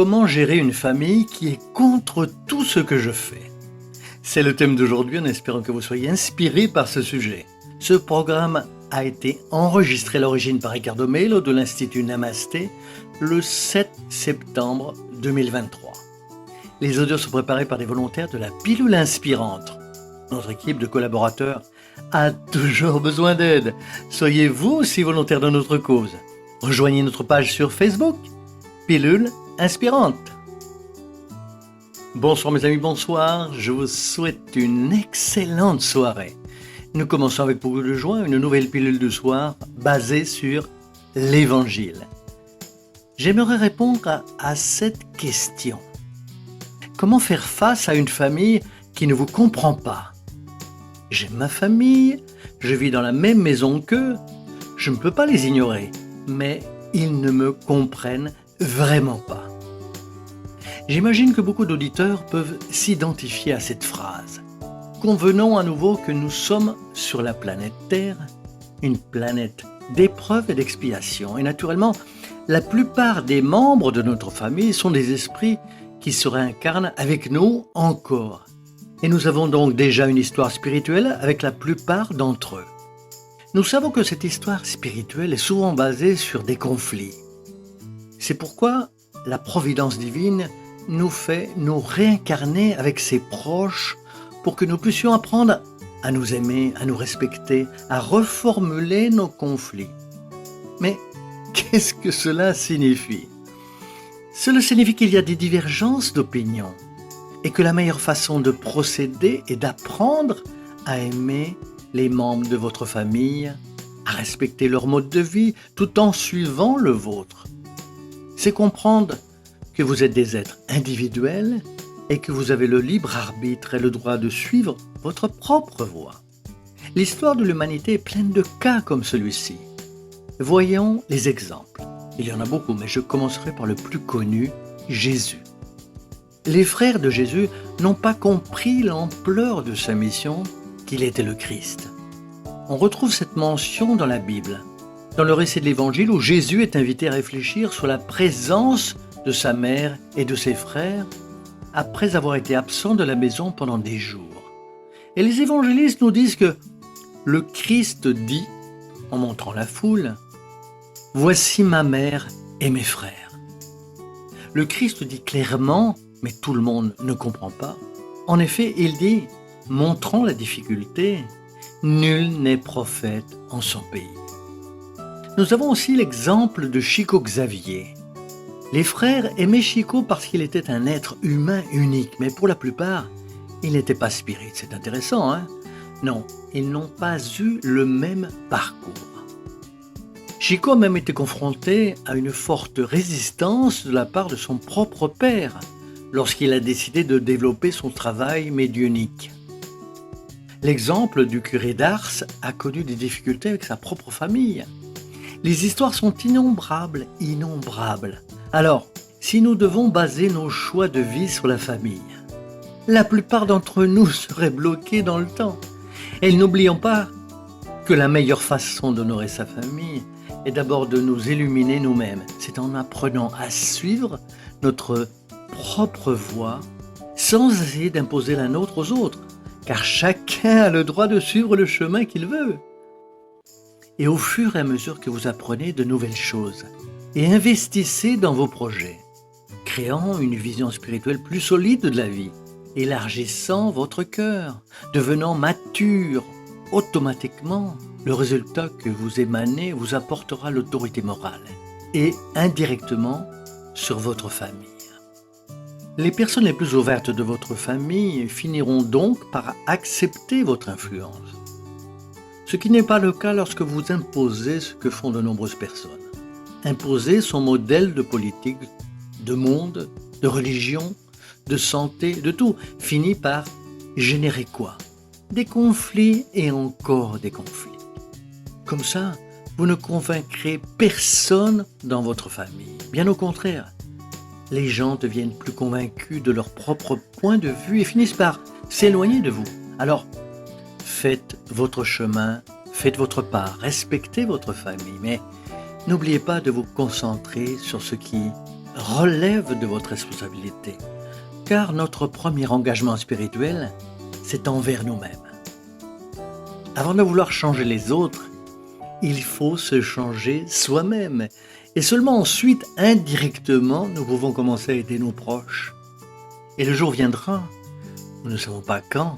Comment gérer une famille qui est contre tout ce que je fais? C'est le thème d'aujourd'hui en espérant que vous soyez inspirés par ce sujet. Ce programme a été enregistré à l'origine par Ricardo Melo de l'Institut Namasté le 7 septembre 2023. Les audios sont préparés par des volontaires de la Pilule Inspirante. Notre équipe de collaborateurs a toujours besoin d'aide. Soyez vous aussi volontaires dans notre cause. Rejoignez notre page sur Facebook, Pilule Inspirante. Bonsoir mes amis, bonsoir. Je vous souhaite une excellente soirée. Nous commençons avec beaucoup de joie une nouvelle pilule du soir basée sur l'Évangile. J'aimerais répondre à cette question. Comment faire face à une famille qui ne vous comprend pas? J'ai ma famille, je vis dans la même maison qu'eux, je ne peux pas les ignorer, mais ils ne me comprennent vraiment pas. J'imagine que beaucoup d'auditeurs peuvent s'identifier à cette phrase. Convenons à nouveau que nous sommes sur la planète Terre, une planète d'épreuves et d'expiation. Et naturellement, la plupart des membres de notre famille sont des esprits qui se réincarnent avec nous encore. Et nous avons donc déjà une histoire spirituelle avec la plupart d'entre eux. Nous savons que cette histoire spirituelle est souvent basée sur des conflits. C'est pourquoi la providence divine nous fait nous réincarner avec ses proches pour que nous puissions apprendre à nous aimer, à nous respecter, à reformuler nos conflits. Mais qu'est-ce que cela signifie? Cela signifie qu'il y a des divergences d'opinion et que la meilleure façon de procéder est d'apprendre à aimer les membres de votre famille, à respecter leur mode de vie tout en suivant le vôtre. C'est comprendre que vous êtes des êtres individuels et que vous avez le libre arbitre et le droit de suivre votre propre voie. L'histoire de l'humanité est pleine de cas comme celui-ci. Voyons les exemples. Il y en a beaucoup, mais je commencerai par le plus connu, Jésus. Les frères de Jésus n'ont pas compris l'ampleur de sa mission, qu'il était le Christ. On retrouve cette mention dans la Bible, dans le récit de l'Évangile où Jésus est invité à réfléchir sur la présence de sa mère et de ses frères après avoir été absent de la maison pendant des jours. Et les évangélistes nous disent que le Christ dit, en montrant la foule, « Voici ma mère et mes frères ». Le Christ dit clairement, mais tout le monde ne comprend pas. En effet, il dit, montrant la difficulté, « Nul n'est prophète en son pays ». Nous avons aussi l'exemple de Chico Xavier. Les frères aimaient Chico parce qu'il était un être humain unique, mais pour la plupart, il n'était pas spirit. C'est intéressant, hein? Non, ils n'ont pas eu le même parcours. Chico a même été confronté à une forte résistance de la part de son propre père lorsqu'il a décidé de développer son travail médiumnique. L'exemple du curé d'Ars a connu des difficultés avec sa propre famille. Les histoires sont innombrables. Alors, si nous devons baser nos choix de vie sur la famille, la plupart d'entre nous seraient bloqués dans le temps. Et n'oublions pas que la meilleure façon d'honorer sa famille est d'abord de nous illuminer nous-mêmes. C'est en apprenant à suivre notre propre voie sans essayer d'imposer la nôtre aux autres, car chacun a le droit de suivre le chemin qu'il veut. Et au fur et à mesure que vous apprenez de nouvelles choses et investissez dans vos projets, créant une vision spirituelle plus solide de la vie, élargissant votre cœur, devenant mature, automatiquement, le résultat que vous émanez vous apportera l'autorité morale et indirectement sur votre famille. Les personnes les plus ouvertes de votre famille finiront donc par accepter votre influence. Ce qui n'est pas le cas lorsque vous imposez ce que font de nombreuses personnes. Imposer son modèle de politique, de monde, de religion, de santé, de tout, finit par générer quoi? Des conflits et encore des conflits. Comme ça, vous ne convaincrez personne dans votre famille. Bien au contraire, les gens deviennent plus convaincus de leur propre point de vue et finissent par s'éloigner de vous. Alors, faites votre chemin, faites votre part, respectez votre famille, mais n'oubliez pas de vous concentrer sur ce qui relève de votre responsabilité, car notre premier engagement spirituel, c'est envers nous-mêmes. Avant de vouloir changer les autres, il faut se changer soi-même. Et seulement ensuite, indirectement, nous pouvons commencer à aider nos proches. Et le jour viendra, nous ne savons pas quand,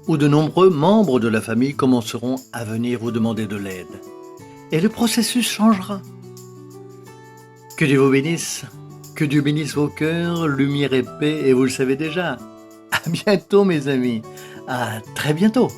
où de nombreux membres de la famille commenceront à venir vous demander de l'aide. Et le processus changera. Que Dieu vous bénisse, que Dieu bénisse vos cœurs, lumière et paix, et vous le savez déjà. À bientôt mes amis, à très bientôt.